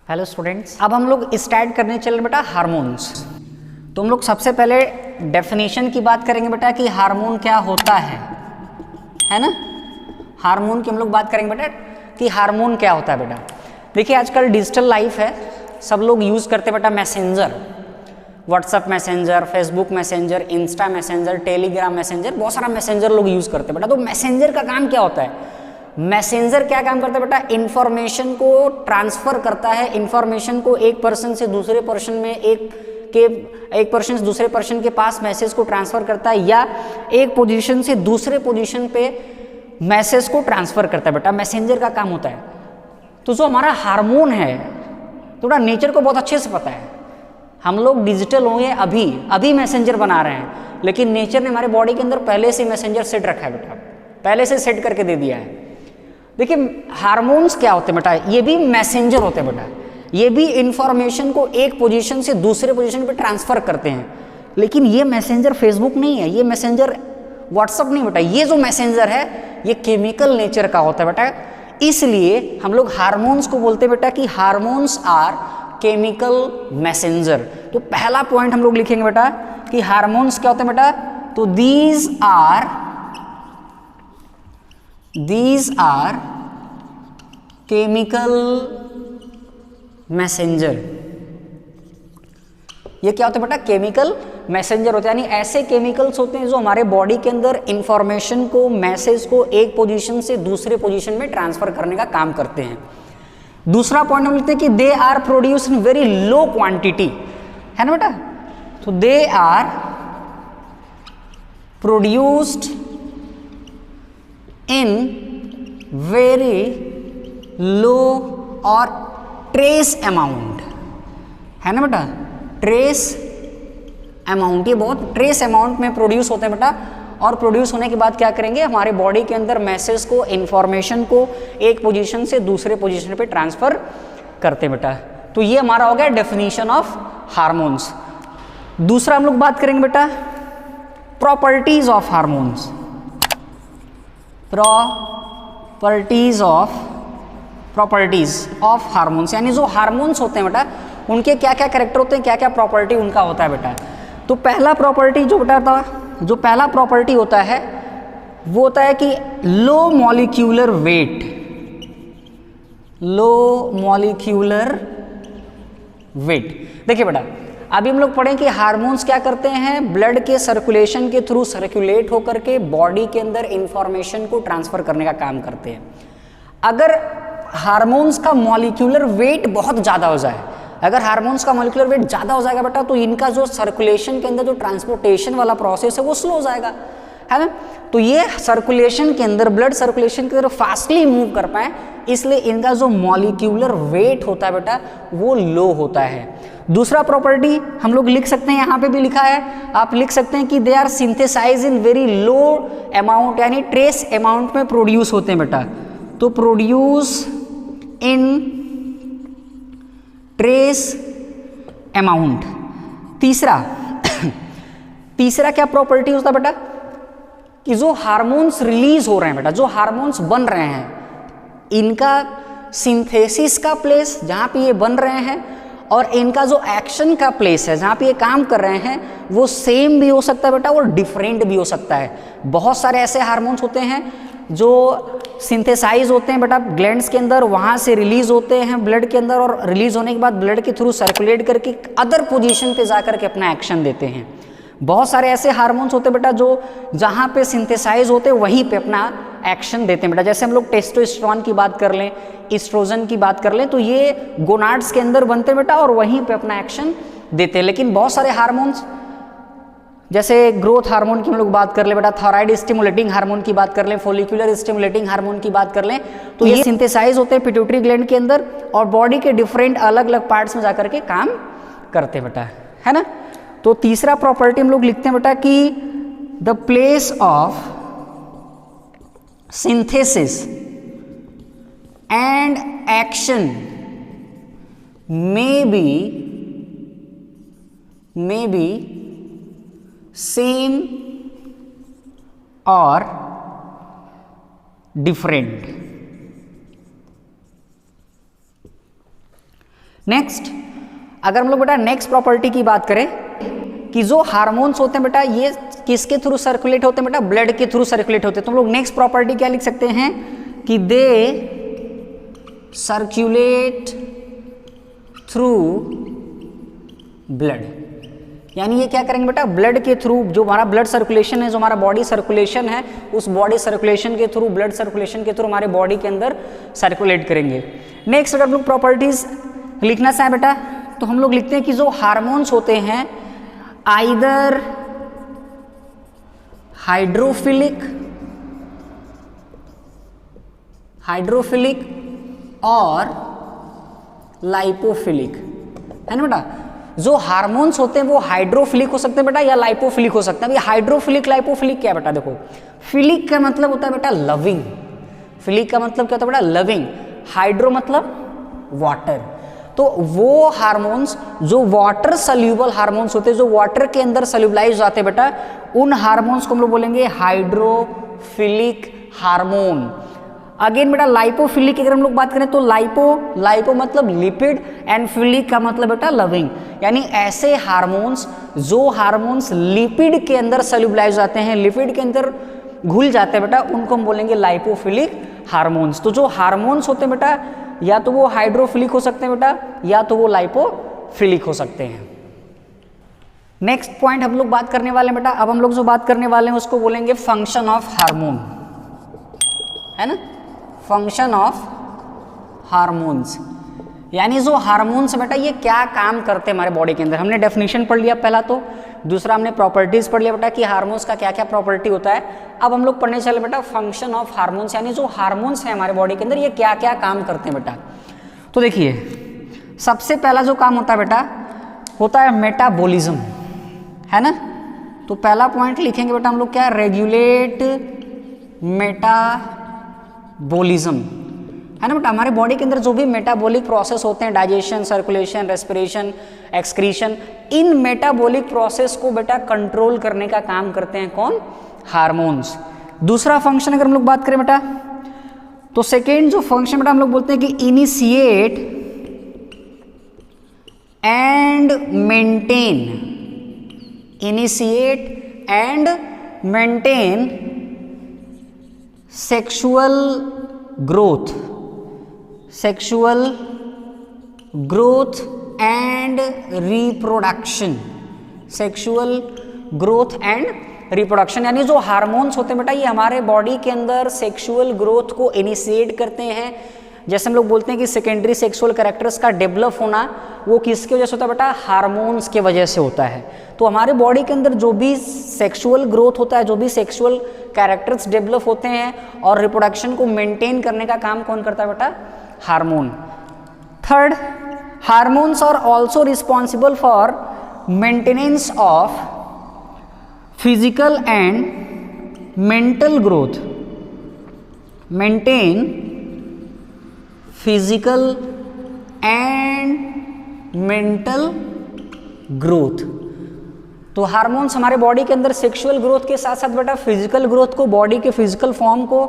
Hello students, अब हम लोग स्टार्ट करने चले बेटा हार्मोन्स। तो हम लोग सबसे पहले डेफिनेशन की बात करेंगे बेटा कि हार्मोन क्या होता है ना। हार्मोन की हम लोग बात करेंगे बेटा कि हार्मोन क्या होता है बेटा। देखिए आजकल डिजिटल लाइफ है, सब लोग यूज़ करते बेटा messenger, WhatsApp messenger, Facebook messenger, Insta messenger, Telegram messenger, बहुत सारा मैसेंजर लोग यूज़ करते बेटा। तो मैसेंजर का काम क्या होता है? मैसेंजर क्या काम करता है बेटा? इंफॉर्मेशन को ट्रांसफर करता है, इंफॉर्मेशन को एक पर्सन से दूसरे पर्सन में एक पर्सन से दूसरे पर्सन के पास मैसेज को ट्रांसफर करता है, या एक पोजीशन से दूसरे पोजीशन पे मैसेज को ट्रांसफर करता है बेटा। मैसेंजर का काम होता है। तो जो हमारा हार्मोन है थोड़ा नेचर को बहुत अच्छे से पता है। हम लोग डिजिटल होंगे अभी मैसेंजर बना रहे हैं, लेकिन नेचर ने हमारे बॉडी के अंदर पहले से मैसेंजर सेट रखा है बेटा, पहले से सेट करके दे दिया है। देखिए हार्मोन्स क्या होते हैं बेटा? ये भी मैसेंजर होते हैं बेटा, ये भी इंफॉर्मेशन को एक पोजीशन से दूसरे पोजीशन पे ट्रांसफर करते हैं। लेकिन ये मैसेंजर फेसबुक नहीं है, ये मैसेंजर व्हाट्सअप नहीं बेटा, ये जो मैसेंजर है ये केमिकल नेचर का होता है बेटा। इसलिए हम लोग हार्मोन्स को बोलते हैं बेटा कि हार्मोन्स आर केमिकल मैसेंजर। तो पहला पॉइंट हम लोग लिखेंगे बेटा कि हार्मोन्स क्या होते हैं बेटा। तो दीज आर केमिकल मैसेंजर। ये क्या होता है बेटा? केमिकल मैसेंजर होते हैं, यानी ऐसे केमिकल्स होते हैं जो हमारे बॉडी के अंदर इंफॉर्मेशन को, मैसेज को एक पोजीशन से दूसरे पोजीशन में ट्रांसफर करने का काम करते हैं। दूसरा पॉइंट हम लिखते हैं कि they are produce in very low quantity, है ना बेटा। तो they are produced in very low और ट्रेस अमाउंट, है ना बेटा। ट्रेस अमाउंट, ये बहुत ट्रेस अमाउंट में प्रोड्यूस होते हैं बेटा। और प्रोड्यूस होने के बाद क्या करेंगे? हमारे बॉडी के अंदर मैसेज को, इंफॉर्मेशन को एक पोजीशन से दूसरे पोजीशन पे ट्रांसफर करते हैं बेटा। तो ये हमारा हो गया डेफिनेशन ऑफ हार्मोन्स। दूसरा हम लोग बात करेंगे बेटा properties of hormones. Properties of hormones, यानी जो हार्मोन्स होते हैं बेटा उनके क्या क्या कैरेक्टर होते हैं, क्या क्या प्रॉपर्टी उनका होता है बेटा। तो पहला प्रॉपर्टी जो बेटा था, जो पहला प्रॉपर्टी होता है वो होता है कि low molecular weight. Low molecular weight. देखिए बेटा अभी हम लोग पढ़ें कि हार्मोन्स क्या करते हैं? ब्लड के सर्कुलेशन के थ्रू सर्कुलेट होकर के बॉडी के अंदर इंफॉर्मेशन को ट्रांसफर करने का काम करते हैं। अगर हार्मोन्स का मॉलिक्यूलर वेट बहुत ज़्यादा हो जाए, अगर हार्मोन्स का मॉलिक्यूलर वेट ज़्यादा हो जाएगा बेटा, तो इनका जो सर्कुलेशन के अंदर जो ट्रांसपोर्टेशन वाला प्रोसेस है वो स्लो हो जाएगा, है ना। तो ये सर्कुलेशन के अंदर, ब्लड सर्कुलेशन के अंदर फास्टली मूव कर पाए, इसलिए इनका जो मॉलिक्यूलर वेट होता है बेटा वो लो होता है। दूसरा प्रॉपर्टी हम लोग लिख सकते हैं, यहाँ पे भी लिखा है, आप लिख सकते हैं कि they are synthesize in very low amount, यानी ट्रेस अमाउंट में प्रोड्यूस होते हैं बेटा। तो प्रोड्यूस इन ट्रेस अमाउंट। तीसरा क्या प्रॉपर्टी होता है बेटा कि जो हार्मोन्स रिलीज हो रहे हैं बेटा, जो हार्मोन्स बन रहे हैं, इनका सिंथेसिस का प्लेस जहाँ पे ये बन रहे हैं और इनका जो एक्शन का प्लेस है जहाँ पे ये काम कर रहे हैं वो सेम भी हो सकता है बेटा और डिफरेंट भी हो सकता है। बहुत सारे ऐसे हार्मोन्स होते हैं जो सिंथेसाइज होते हैं बेटा ग्लैंड्स के अंदर, वहाँ से रिलीज होते हैं ब्लड के अंदर, और रिलीज होने के बाद ब्लड के थ्रू सर्कुलेट करके अदर पोजीशन पे जाकर के अपना एक्शन देते हैं। बहुत सारे ऐसे हार्मोन्स होते हैं बेटा जो जहाँ पे सिंथेसाइज होते हैं वहीं पे अपना एक्शन देते हैं बेटा। जैसे हम लोग टेस्टोस्टेरोन की बात कर लें, एस्ट्रोजन की बात कर लें, तो ये गोनाड्स के अंदर बनते हैं बेटा और वहीं पे अपना एक्शन देते हैं। लेकिन बहुत सारे हार्मोन्स, जैसे ग्रोथ हार्मोन की हम लोग बात कर ले बेटा, थायराइड स्टिमुलेटिंग हार्मोन की बात कर लें, फोलिकुलर स्टिमुलेटिंग हार्मोन की बात कर लें, तो ये सिंथेसाइज होते हैं पिट्यूटरी ग्लैंड के अंदर और बॉडी के डिफरेंट अलग अलग पार्ट्स में जाकर के काम करते हैं बेटा, है ना। तो तीसरा प्रॉपर्टी हम लोग लिखते हैं बेटा कि the place of synthesis and action may be same और डिफरेंट। नेक्स्ट अगर हम लोग बेटा नेक्स्ट प्रॉपर्टी की बात करें कि जो हार्मोन्स होते हैं बेटा ये किसके थ्रू सर्कुलेट होते हैं बेटा, ब्लड के थ्रू सर्कुलेट होते हैं। तो हम लोग नेक्स्ट प्रॉपर्टी क्या लिख सकते हैं कि दे सर्कुलेट थ्रू ब्लड, यानी ये क्या करेंगे बेटा, ब्लड के थ्रू, जो हमारा ब्लड सर्कुलेशन है, जो हमारा बॉडी सर्कुलेशन है, उस बॉडी सर्कुलेशन के थ्रू, ब्लड सर्कुलेशन के थ्रू हमारे बॉडी के अंदर सर्कुलेट करेंगे। नेक्स्ट अगर हम लोग प्रॉपर्टीज लिखना चाहें बेटा तो हम लोग लिखते हैं कि जो हार्मोन्स होते हैं आइदर हाइड्रोफिलिक और लाइपोफिलिक, है ना बेटा। जो हार्मोन्स होते हैं वो हाइड्रोफिलिक हो सकते हैं बेटा या लाइपोफिलिक हो सकते हैं। अभी हाइड्रोफिलिक लाइपोफिलिक क्या बेटा, देखो फिलिक का मतलब होता है बेटा लविंग, फिलिक का मतलब क्या होता है बेटा लविंग, हाइड्रो मतलब वाटर। तो वो हार्मोन्स जो वाटर सल्यूबल हार्मोन्स होते हैं, जो वाटर के अंदर सल्यूबलाइज हो जाते हैं बेटा, उन हार्मोन्स को हम लोग बोलेंगे हाइड्रोफिलिक हार्मोन। अगेन बेटा लाइपोफिलिक अगर हम लोग बात करें तो लाइपो मतलब लिपिड एंड फिलिक का मतलब बेटा लविंग, यानी ऐसे हार्मोन्स जो हार्मोन्स लिपिड के अंदर सल्यूबलाइज हो जाते हैं, लिपिड के अंदर घुल जाते हैं बेटा, उनको हम बोलेंगे लाइपोफिलिक हार्मोन्स। तो जो हार्मोन्स होते हैं बेटा या तो वो हाइड्रोफिलिक हो सकते हैं बेटा या तो वो लाइपोफिलिक हो सकते हैं। नेक्स्ट पॉइंट हम लोग बात करने वाले हैं बेटा, अब हम लोग जो बात करने वाले हैं उसको बोलेंगे फंक्शन ऑफ हार्मोन, है ना, फंक्शन ऑफ हार्मोन्स, यानी जो हार्मोन्स बेटा ये क्या काम करते हैं हमारे बॉडी के अंदर। हमने डेफिनेशन पढ़ लिया पहला, तो दूसरा हमने प्रॉपर्टीज पढ़ लिया बेटा कि हार्मोन्स का क्या क्या प्रॉपर्टी होता है। अब हम लोग पढ़ने चले बेटा फंक्शन ऑफ हार्मोन्स, यानी जो हार्मोन्स हैं हमारे बॉडी के अंदर ये क्या क्या काम करते हैं बेटा। तो देखिए सबसे पहला जो काम होता है बेटा होता है मेटाबॉलिज्म, है ना। तो पहला पॉइंट लिखेंगे बेटा हम लोग क्या, रेगुलेट मेटाबॉलिज्म, है ना बेटा। हमारे बॉडी के अंदर जो भी मेटाबॉलिक प्रोसेस होते हैं, डाइजेशन, सर्कुलेशन, रेस्पिरेशन, एक्सक्रीशन, इन मेटाबॉलिक प्रोसेस को बेटा कंट्रोल करने का काम करते हैं कौन, हार्मोन्स। दूसरा फंक्शन अगर हम लोग बात करें बेटा तो सेकेंड जो फंक्शन बेटा हम लोग बोलते हैं कि initiate and maintain, initiate and maintain sexual growth and reproduction, sexual growth and reproduction, यानी जो हार्मोन्स होते हैं बेटा ये हमारे बॉडी के अंदर सेक्सुअल ग्रोथ को इनिशिएट करते हैं। जैसे हम लोग बोलते हैं कि सेकेंडरी सेक्सुअल कैरेक्टर्स का डेवलप होना वो किसकी वजह से होता है बेटा, हार्मोन्स के वजह से होता है। तो हमारे बॉडी के अंदर जो भी सेक्सुअल ग्रोथ होता है, जो भी सेक्सुअल कैरेक्टर्स डेवलप होते हैं और रिप्रोडक्शन को मेंटेन करने का काम कौन करता है बेटा, hormone. Third, hormones are also responsible for maintenance of physical and mental growth, maintain physical and mental growth. तो हार्मोन्स हमारे बॉडी के अंदर सेक्सुअल ग्रोथ के साथ साथ बेटा फिजिकल ग्रोथ को, बॉडी के फिजिकल फॉर्म को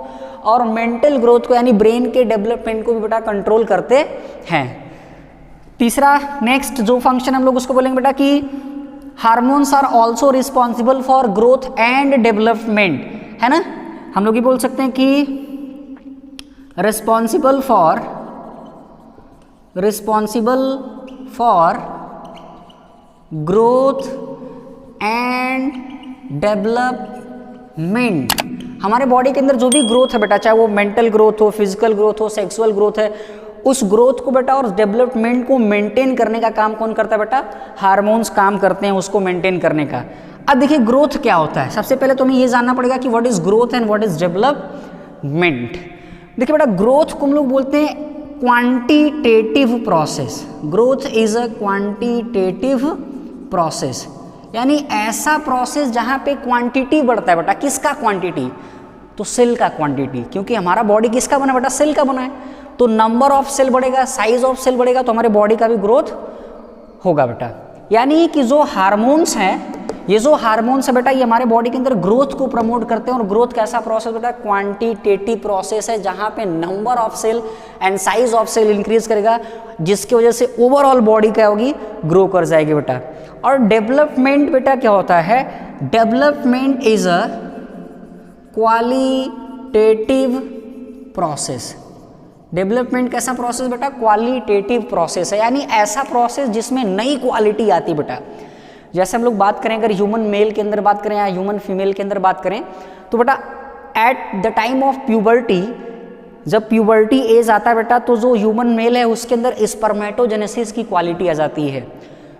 और मेंटल ग्रोथ को यानी ब्रेन के डेवलपमेंट को भी बेटा कंट्रोल करते हैं। तीसरा नेक्स्ट जो फंक्शन हम लोग उसको बोलेंगे बेटा कि hormones are also responsible for growth and development, है ना। हम लोग ये बोल सकते हैं कि responsible for growth and development. हमारे बॉडी के अंदर जो भी ग्रोथ है बेटा, चाहे वो मेंटल ग्रोथ हो, फिजिकल ग्रोथ हो, सेक्सुअल ग्रोथ है, उस ग्रोथ को बेटा और डेवलपमेंट को मेंटेन करने का काम कौन करता है बेटा, हार्मोन्स काम करते हैं उसको मेंटेन करने का। अब देखिए ग्रोथ क्या होता है, सबसे पहले तो हमें ये जानना पड़ेगा कि what is growth and what is development. देखिए बेटा ग्रोथ को हम लोग बोलते हैं quantitative process, growth is a quantitative process, यानी ऐसा प्रोसेस जहां पे क्वांटिटी बढ़ता है बेटा। किसका क्वांटिटी, तो सेल का क्वांटिटी, क्योंकि हमारा बॉडी किसका बना बेटा, सेल का बना है। तो नंबर ऑफ सेल बढ़ेगा, साइज ऑफ सेल बढ़ेगा, तो हमारे बॉडी का भी ग्रोथ होगा बेटा। यानी कि जो हार्मोन्स हैं ये जो हार्मोन्स है बेटा ये हमारे बॉडी के अंदर ग्रोथ को प्रमोट करते हैं। और ग्रोथ कैसा प्रोसेस बेटा, क्वांटिटेटिव प्रोसेस है, जहां पे number of cell and size of cell increase करेगा, जिसकी वजह से ओवरऑल बॉडी क्या होगी, ग्रो कर जाएगी बेटा। और डेवलपमेंट बेटा क्या होता है, development is a qualitative process. Development कैसा प्रोसेस बेटा, क्वालिटेटिव प्रोसेस है, यानी ऐसा प्रोसेस जिसमें नई क्वालिटी आती बेटा। जैसे हम लोग बात करें अगर ह्यूमन मेल के अंदर बात करें या ह्यूमन फीमेल के अंदर बात करें, तो बेटा at the time of puberty, जब प्यूबर्टी एज आता है बेटा, तो जो ह्यूमन मेल है उसके अंदर स्पर्मेटोजेनेसिस की क्वालिटी आ जाती है।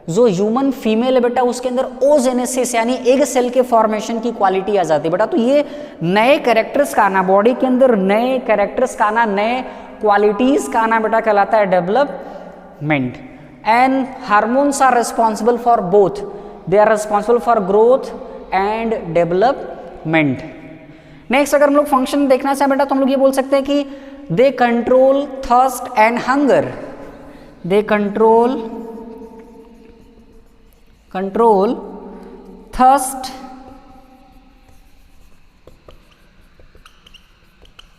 जो ह्यूमन फीमेल है बेटा उसके अंदर ओजेनेसिस यानी एग सेल के फॉर्मेशन की क्वालिटी आ जाती है बेटा। तो ये नए कैरेक्टर्स का आना, बॉडी के अंदर नए कैरेक्टर्स का आना, नए क्वालिटीज का आना बेटा कहलाता है development. And hormones are responsible for both, they are responsible for growth and development. Next अगर हम लोग फंक्शन देखना चाहें बेटा तो हम लोग ये बोल सकते हैं कि they control thirst and hunger, they control thirst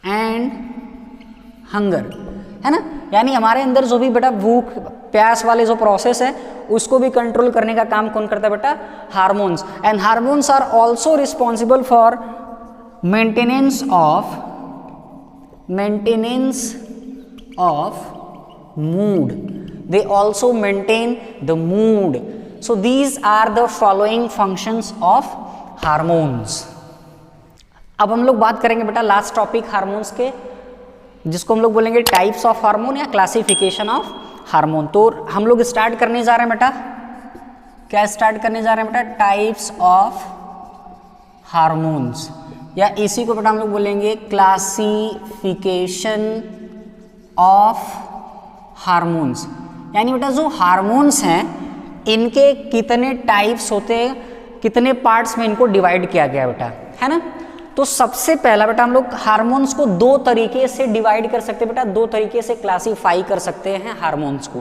and hunger, है ना, यानी हमारे अंदर जो भी बेटा भूख प्यास वाले जो प्रोसेस है उसको भी कंट्रोल करने का काम कौन करता है बेटा, hormones. And hormones are also responsible for maintenance of mood, they also maintain the mood. So these are the following functions of hormones. अब हम लोग बात करेंगे बेटा लास्ट टॉपिक हार्मोन्स के, जिसको हम लोग बोलेंगे टाइप्स ऑफ हार्मोन या क्लासिफिकेशन ऑफ हार्मोन। तो हम लोग स्टार्ट करने जा रहे हैं बेटा, क्या स्टार्ट करने जा रहे हैं बेटा, टाइप्स ऑफ हार्मोन्स, या इसी को बेटा हम लोग बोलेंगे क्लासिफिकेशन ऑफ हार्मोन्स। यानी बेटा जो हार्मोन्स हैं इनके कितने टाइप्स होते हैं, कितने पार्ट्स में इनको डिवाइड किया गया बेटा, है ना। तो सबसे पहला बेटा हम लोग हार्मोन्स को दो तरीके से डिवाइड कर सकते हैं बेटा, दो तरीके से क्लासीफाई कर सकते हैं हार्मोन्स को,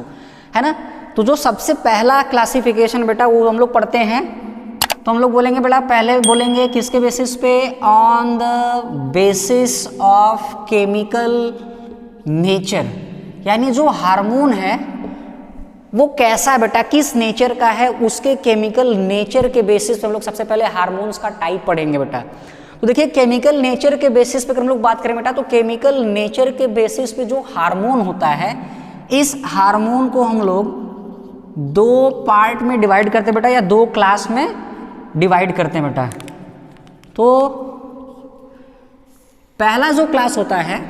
है ना। तो जो सबसे पहला क्लासिफिकेशन बेटा वो हम लोग पढ़ते हैं, तो हम लोग बोलेंगे बेटा, पहले बोलेंगे किसके बेसिस पे, on the basis of chemical nature, यानी जो हार्मोन है वो कैसा है बेटा, किस नेचर का है, उसके केमिकल नेचर के बेसिस पे हम लोग सबसे पहले हार्मोन्स का टाइप पढ़ेंगे बेटा। तो देखिए केमिकल नेचर के बेसिस पे अगर हम लोग बात करें बेटा, तो केमिकल नेचर के बेसिस पे जो हार्मोन होता है, इस हार्मोन को हम लोग दो पार्ट में डिवाइड करते हैं बेटा, या दो क्लास में डिवाइड करते हैं बेटा। तो पहला जो क्लास होता है,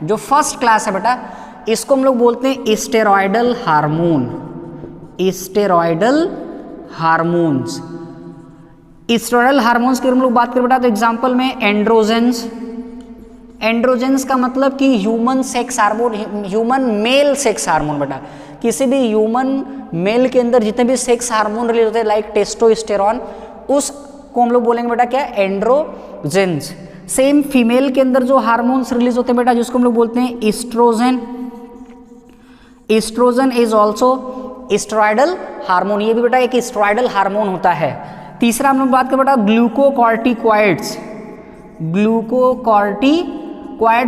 जो फर्स्ट क्लास है बेटा, इसको हम लोग बोलते हैं steroidal hormone, steroidal hormones. Steroidal hormones की हम लोग बात करें बेटा, तो एग्जांपल में एंड्रोजेंस, एंड्रोजेंस का मतलब कि human sex hormone, human male sex hormone बेटा। किसी भी ह्यूमन मेल के अंदर जितने भी सेक्स हार्मोन रिलीज होते हैं लाइक टेस्टोस्टेरॉन, उसको हम लोग बोलेंगे बेटा क्या, एंड्रोजेंस। सेम फीमेल के अंदर जो हार्मोन्स रिलीज होते हैं बेटा, जिसको हम लोग बोलते हैं estrogen, estrogen is also steroidal hormone, ये भी बेटा एक स्टेरॉयडल हार्मोन होता है। तीसरा हम लोग बात करें बेटा ग्लूकोकॉर्टिकॉइड्स, ग्लूकोकॉर्टिकॉइड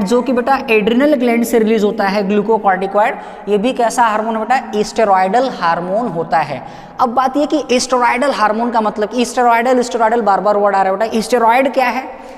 जो कि बेटा एड्रिनल ग्लैंड से रिलीज होता है ग्लूकोकॉर्टिकॉइड, ये भी कैसा हार्मोन है बेटा, स्टेरॉयडल हार्मोन होता है। अब बात ये कि स्टेरॉयडल हार्मोन का मतलब, स्टेरॉयडल स्टेरॉयडल बार बार वर्ड आ रहा है बेटा, स्टेरॉयड क्या है।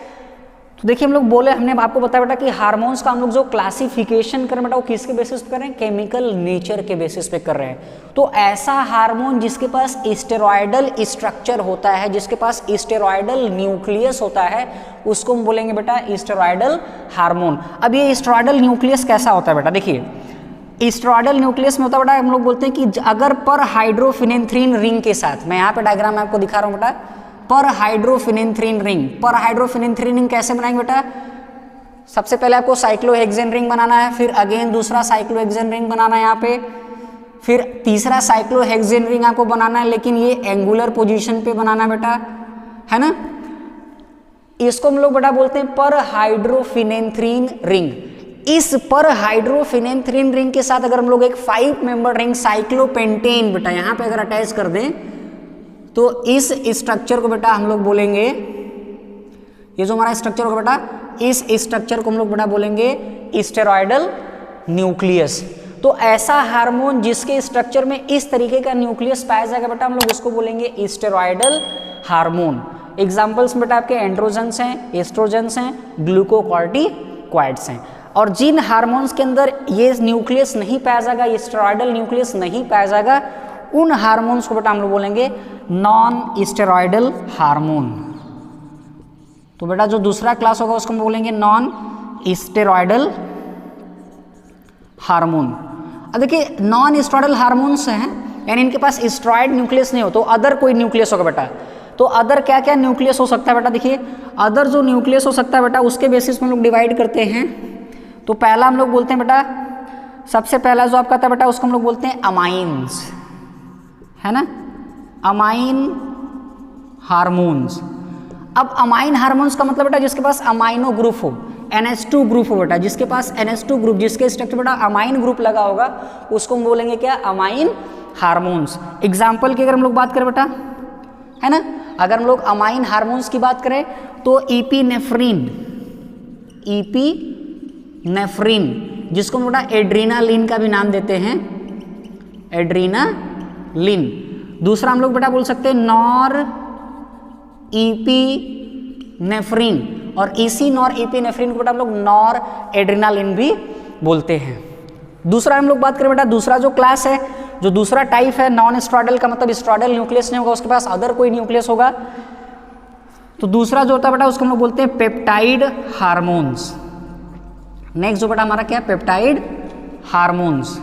तो देखिए हम लोग बोले, हमने आपको बताया बेटा कि हार्मोन्स का हम लोग जो क्लासिफिकेशन कर रहे हैं बेटा, वो किसके बेसिस पे कर रहे हैं, केमिकल नेचर के बेसिस पे कर रहे हैं। तो ऐसा हार्मोन जिसके पास स्टेरॉयडल स्ट्रक्चर होता है, जिसके पास स्टेरॉयडल न्यूक्लियस होता है, उसको हम बोलेंगे बेटा स्टेरॉयडल हार्मोन। अब ये स्टेरॉयडल न्यूक्लियस कैसा होता है बेटा, देखिए स्टेरॉयडल न्यूक्लियस में होता है बेटा, हम लोग बोलते हैं कि अगर पर हाइड्रोफिनेंथ्रीन रिंग के साथ, मैं यहाँ पे डायग्राम में आपको दिखा रहा हूँ बेटा, पर हाइड्रोफिनेंथ्रीन रिंग, पर हाइड्रोफिनेंथ्रीन रिंग कैसे बनाएंगे बेटा, सबसे पहले आपको साइक्लोहेक्सेन रिंग बनाना है, फिर अगेन दूसरा साइक्लोहेक्सेन रिंग बनाना है यहाँ पे, फिर तीसरा साइक्लोहेक्सेन रिंग आपको बनाना है, लेकिन ये एंगुलर पोजीशन पे बनाना है बेटा, है ना। इसको हम लोग बेटा बोलते हैं पर हाइड्रोफिनेंथ्रीन रिंग। इस पर हाइड्रोफिनेंथ्रीन रिंग के साथ अगर हम लोग एक 5 मेंबर रिंग साइक्लोपेंटेन बेटा यहाँ पे अगर अटैच कर दें, तो इस स्ट्रक्चर को बेटा हम लोग बोलेंगे, ये जो हमारा स्ट्रक्चर होगा बेटा, इस स्ट्रक्चर को हम लोग बेटा बोलेंगे स्टेरॉयडल न्यूक्लियस। तो ऐसा हार्मोन जिसके स्ट्रक्चर में इस तरीके का न्यूक्लियस पाया जाएगा बेटा, हम लोग उसको बोलेंगे स्टेरॉयडल हार्मोन। एग्जाम्पल्स बेटा आपके एंड्रोजन्स हैं, एस्ट्रोजन्स हैं, ग्लूकोकॉर्टिकॉइड्स हैं। और जिन हार्मोन्स के अंदर ये न्यूक्लियस नहीं पाया जाएगा, ये स्टेरॉयडल न्यूक्लियस नहीं पाया जाएगा, उन हार्मोन्स को बेटा हम लोग बोलेंगे नॉन स्टेरॉयडल हार्मोन। तो बेटा जो दूसरा क्लास होगा उसको हम बोलेंगे नॉन स्टेरॉयडल हार्मोन। अब देखिए नॉन स्टेरॉयडल हार्मोन्स हैं, यानी इनके पास स्टेरॉयड न्यूक्लियस नहीं हो, तो अदर कोई न्यूक्लियस होगा बेटा। तो अदर क्या क्या न्यूक्लियस हो सकता है बेटा, देखिए अदर जो न्यूक्लियस हो सकता है बेटा उसके बेसिस में हम लोग डिवाइड करते हैं। तो पहला हम लोग बोलते हैं बेटा, सबसे पहला जो आपका था बेटा उसको हम लोग बोलते हैं अमाइंस, है ना, अमाइन हार्मोन्स। अब अमाइन हार्मोन्स का मतलब बेटा जिसके पास अमाइनो ग्रुप हो, NH2 ग्रुप हो बेटा, जिसके पास NH2 ग्रुप, जिसके स्ट्रक्चर बेटा अमाइन ग्रुप लगा होगा, उसको हम बोलेंगे क्या, अमाइन हार्मोन्स। एग्जाम्पल की अगर हम लोग बात करें बेटा, है ना, अगर हम लोग अमाइन हार्मोन्स की बात करें तो ईपीनेफ्रिन, जिसको हम बेटा एड्रीनालिन का भी नाम देते हैं, एड्रीनालिन। दूसरा हम लोग बेटा बोल सकते हैं नॉर ईपीनेफ्रिन, और इसी नॉर ईपीनेफ्रिन को बेटा हम लोग नॉर एड्रीनालिन भी बोलते हैं। दूसरा हम लोग बात करें बेटा, दूसरा जो क्लास है, जो दूसरा टाइप है नॉन स्टेरॉयडल का, मतलब स्टेरॉयडल न्यूक्लियस नहीं होगा, उसके पास अदर कोई न्यूक्लियस होगा। तो दूसरा जो होता है बेटा उसको हम लोग बोलते हैं पेप्टाइड हार्मोन्स। नेक्स्ट जो बेटा हमारा क्या है, पेप्टाइड हार्मोन्स।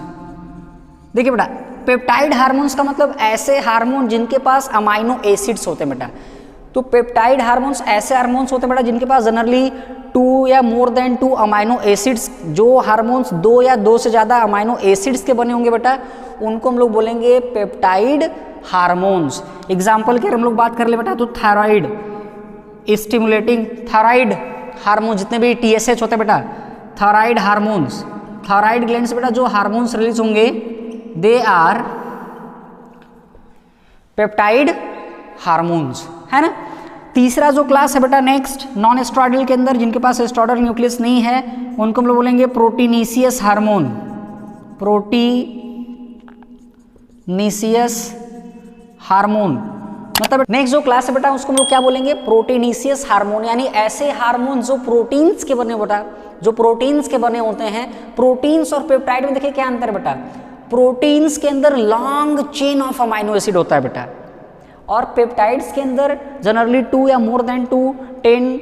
देखिए बेटा पेप्टाइड हार्मोन्स का मतलब ऐसे हार्मोन जिनके पास अमाइनो एसिड्स होते हैं बेटा। तो पेप्टाइड हार्मोन्स ऐसे हार्मोन्स होते हैं बेटा जिनके पास जनरली 2 या मोर देन 2 अमाइनो एसिड्स, जो हार्मोन्स 2 या 2 से ज़्यादा अमाइनो एसिड्स के बने होंगे बेटा, उनको हम लोग बोलेंगे पेप्टाइड हार्मोन्स। एग्जाम्पल की अगर हम लोग बात कर ले बेटा, तो थायराइड स्टिमुलेटिंग, थायराइड हार्मोन जितने भी TSH होते हैं बेटा, थायराइड हार्मोन्स, थायराइड ग्लैंड से बेटा जो हार्मोन्स रिलीज होंगे दे आर पेप्टाइड हार्मोन्स, है ना। तीसरा जो क्लास है बेटा नेक्स्ट नॉन स्टेरॉयडल के अंदर, जिनके पास स्टेरॉयडल न्यूक्लियस नहीं है, उनको हम लोग बोलेंगे प्रोटीनीसियस हार्मोन, प्रोटीनीसियस हार्मोन। मतलब नेक्स्ट जो क्लास है बेटा उसको हम लोग क्या बोलेंगे, प्रोटीनीसियस हार्मोन, यानी ऐसे हार्मोन जो प्रोटीन्स के बने बेटा, जो प्रोटीन्स के बने होते हैं। प्रोटीन्स और पेप्टाइड में देखिए क्या अंतर है बेटा, प्रोटीन्स के अंदर long chain of amino acid होता है बेटा, और पेप्टाइड्स के अंदर जनरली 2 या मोर देन 10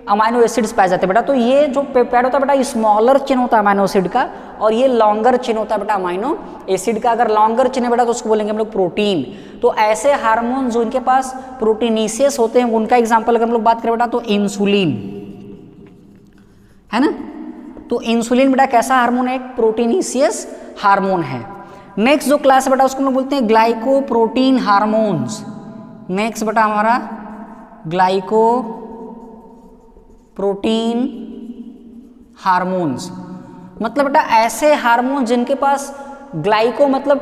अमाइनो एसिड्स पाए जाते हैं बेटा। तो ये जो पेप्टाइड होता है बेटा स्मॉलर चेन होता है अमाइनो एसिड का, और ये लॉन्गर चेन होता है बेटा अमाइनो एसिड का। अगर लॉन्गर चेन है बेटा तो उसको बोलेंगे हम लोग प्रोटीन। तो ऐसे हार्मोन जो इनके पास प्रोटीनीसियस होते हैं, उनका एग्जाम्पल अगर हम लोग बात करें बेटा तो इंसुलिन, है ना। तो इंसुलिन बेटा कैसा हार्मोन है, एक प्रोटीनीसियस हार्मोन है। नेक्स्ट जो क्लास है बेटा उसको हम लोग बोलते हैं ग्लाइकोप्रोटीन हार्मोन्स। नेक्स्ट बेटा हमारा ग्लाइकोप्रोटीन हार्मोन्स, मतलब बेटा ऐसे हार्मोन जिनके पास ग्लाइको मतलब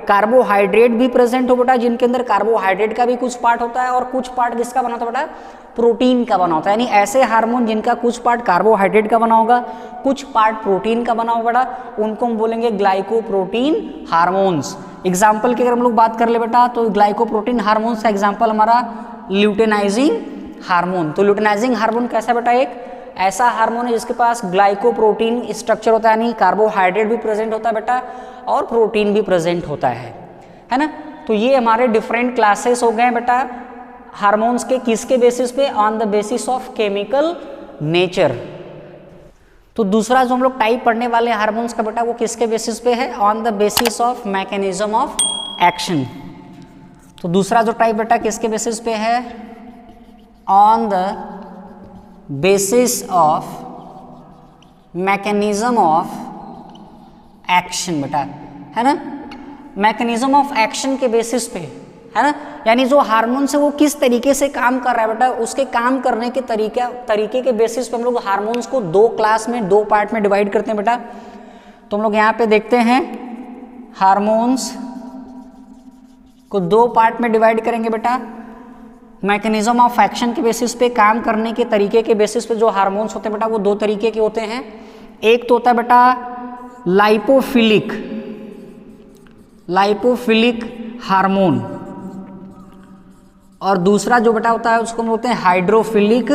कार्बोहाइड्रेट भी प्रेजेंट हो बेटा, जिनके अंदर कार्बोहाइड्रेट का भी कुछ पार्ट होता है और कुछ पार्ट किसका बना होता है बेटा, प्रोटीन का बना होता है। यानी ऐसे हार्मोन जिनका कुछ पार्ट कार्बोहाइड्रेट का बना होगा, कुछ पार्ट प्रोटीन का बना होगा बेटा, उनको हम बोलेंगे ग्लाइकोप्रोटीन हार्मोन्स। एग्जाम्पल की अगर हम लोग बात कर ले बेटा तो ग्लाइकोप्रोटीन हार्मोन्स का एग्जाम्पल हमारा ल्यूटेनाइजिंग हार्मोन। तो ल्यूटेनाइजिंग हार्मोन कैसा बेटा, एक ऐसा हार्मोन है जिसके पास ग्लाइकोप्रोटीन स्ट्रक्चर होता है, यानी कार्बोहाइड्रेट भी प्रेजेंट होता है बेटा और प्रोटीन भी प्रेजेंट होता है ना। तो ये हमारे डिफरेंट क्लासेस हो गए हैं बेटा हार्मोन्स के, किसके बेसिस पे, on the basis of chemical nature. तो दूसरा जो हम लोग टाइप पढ़ने वाले हार्मोन्स का बेटा वो किसके बेसिस पे है, on the basis of mechanism of action. तो दूसरा जो टाइप बेटा किसके बेसिस पे है, on the basis of mechanism of action बेटा, है ना। मैकेनिज्म ऑफ एक्शन के बेसिस पे, है ना, यानी जो हार्मोन से वो किस तरीके से काम कर रहा है बेटा, उसके काम करने के तरीके के बेसिस पे हम लोग हार्मोन्स को 2 क्लास में 2 पार्ट में डिवाइड करते हैं बेटा। तो हम लोग यहाँ पे देखते हैं हार्मोन्स को दो पार्ट में डिवाइड करेंगे बेटा। मैकेनिज्म ऑफ एक्शन के बेसिस पे, काम करने के तरीके के बेसिस पे जो हार्मोन्स होते हैं बेटा वो दो तरीके के होते हैं। एक तो होता है बेटा लाइपोफिलिक हार्मोन, और दूसरा जो बेटा होता है उसको हम बोलते हैं हाइड्रोफिलिक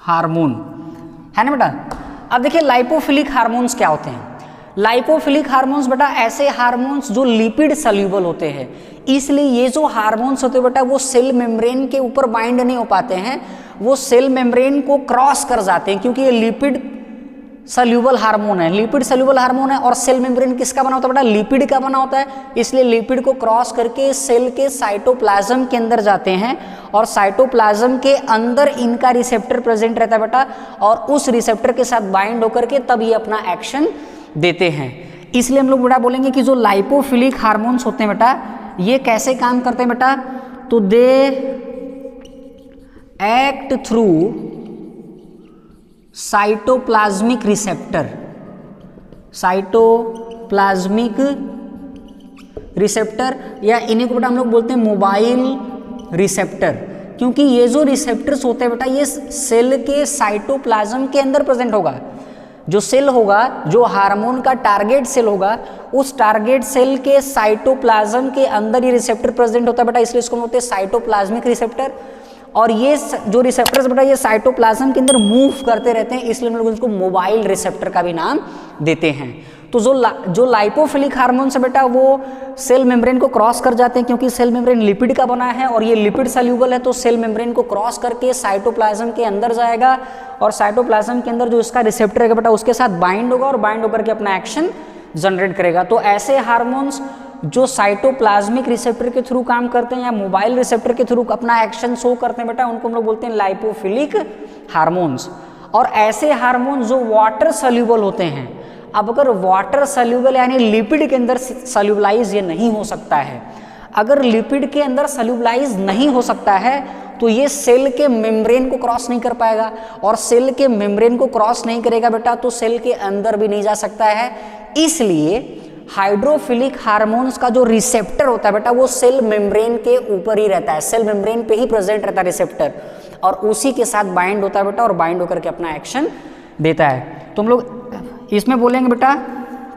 हार्मोन। है ना बेटा। अब देखिए लाइपोफिलिक हार्मोन्स क्या होते हैं। लाइपोफिलिक हार्मोन्स बेटा ऐसे हार्मोन्स जो लिपिड सल्यूबल होते हैं, इसलिए ये जो हार्मोन्स होते हैं बेटा वो सेल मेम्ब्रेन के ऊपर बाइंड नहीं हो पाते हैं, वो सेल मेम्ब्रेन को क्रॉस कर जाते हैं, क्योंकि ये लिपिड सल्यूबल हार्मोन है। लिपिड सल्यूबल हार्मोन है और सेल मेम्ब्रेन किसका बना होता है बेटा, लिपिड का बना होता है, इसलिए लिपिड को क्रॉस करके सेल के साइटोप्लाज्म के अंदर जाते हैं, और साइटोप्लाज्म के अंदर इनका रिसेप्टर प्रेजेंट रहता है बेटा, और उस रिसेप्टर के साथ बाइंड होकर के तब ये अपना एक्शन देते हैं। इसलिए हम लोग बेटा बोलेंगे कि जो लाइपोफिलिक हार्मोन्स होते हैं बेटा ये कैसे काम करते हैं बेटा, तो they act through cytoplasmic receptor, या इन्हीं को बेटा हम लोग बोलते हैं मोबाइल रिसेप्टर, क्योंकि ये जो रिसेप्टर्स होते हैं बेटा ये सेल के साइटोप्लाज्म के अंदर प्रेजेंट होगा। जो सेल होगा, जो हार्मोन का टारगेट सेल होगा, उस टारगेट सेल के साइटोप्लाज्म के अंदर ये रिसेप्टर प्रेजेंट होता है बेटा, इसलिए इसको बोलते हैं साइटोप्लाज्मिक रिसेप्टर। और ये जो रिसेप्टर्स बेटा ये साइटोप्लाज्म के अंदर मूव करते रहते हैं, इसलिए हम लोग इसको मोबाइल रिसेप्टर का भी नाम देते हैं। तो जो लाइपोफिलिक हार्मोन्स है बेटा वो सेल मेम्ब्रेन को क्रॉस कर जाते हैं, क्योंकि सेल मेम्ब्रेन लिपिड का बना है और ये लिपिड सल्यूबल है, तो सेल मेम्ब्रेन को क्रॉस करके साइटोप्लाज्म के अंदर जाएगा, और साइटोप्लाज्म के अंदर जो इसका रिसेप्टर है बेटा उसके साथ बाइंड होगा, और बाइंड होकर के अपना एक्शन जनरेट करेगा। तो ऐसे हार्मोन्स जो साइटोप्लाज्मिक रिसेप्टर के थ्रू काम करते हैं या मोबाइल रिसेप्टर के थ्रू अपना एक्शन शो करते हैं बेटा, उनको हम लोग बोलते हैं लाइपोफिलिक हार्मोन्स। और ऐसे हार्मोन्स जो वाटर सल्यूबल होते हैं, अब अगर वाटर सल्यूबल यानी लिपिड के अंदर सल्यूबलाइज ये नहीं हो सकता है, अगर लिपिड के अंदर सल्यूबलाइज नहीं हो सकता है तो ये सेल के मेम्ब्रेन को क्रॉस नहीं कर पाएगा, और सेल के मेम्ब्रेन को क्रॉस नहीं करेगा बेटा तो सेल के अंदर भी नहीं जा सकता है। इसलिए हाइड्रोफिलिक हार्मोन्स का जो रिसेप्टर होता है बेटा वो सेल मेम्ब्रेन के ऊपर ही रहता है, सेल मेम्ब्रेन पे ही प्रेजेंट रहता है रिसेप्टर, और उसी के साथ बाइंड होता है बेटा, और बाइंड होकर के अपना एक्शन देता है। तो हम लोग इसमें बोलेंगे बेटा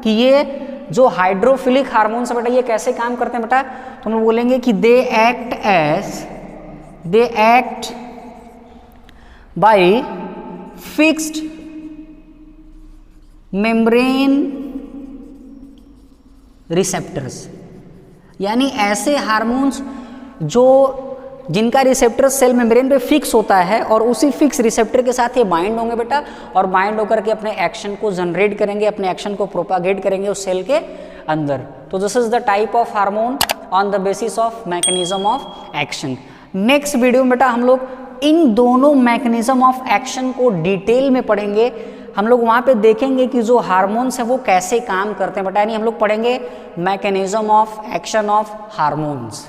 कि ये जो हाइड्रोफिलिक हार्मोन्स है बेटा ये कैसे काम करते हैं बेटा, तो हम लोग बोलेंगे कि they act by fixed membrane receptors, यानी ऐसे हार्मोन्स जिनका रिसेप्टर सेल मेम्ब्रेन पे फिक्स होता है और उसी फिक्स रिसेप्टर के साथ ये बाइंड होंगे बेटा, और बाइंड होकर के अपने एक्शन को जनरेट करेंगे, अपने एक्शन को प्रोपागेट करेंगे उस सेल के अंदर। तो this is the type of hormone on the basis of mechanism of action. Next video में बेटा हम लोग इन दोनों मैकेनिज्म ऑफ एक्शन को डिटेल में पढ़ेंगे। हम लोग वहाँ पे देखेंगे कि जो हार्मोन्स है वो कैसे काम करते हैं बेटा, यानी हम लोग पढ़ेंगे mechanism of action of hormones.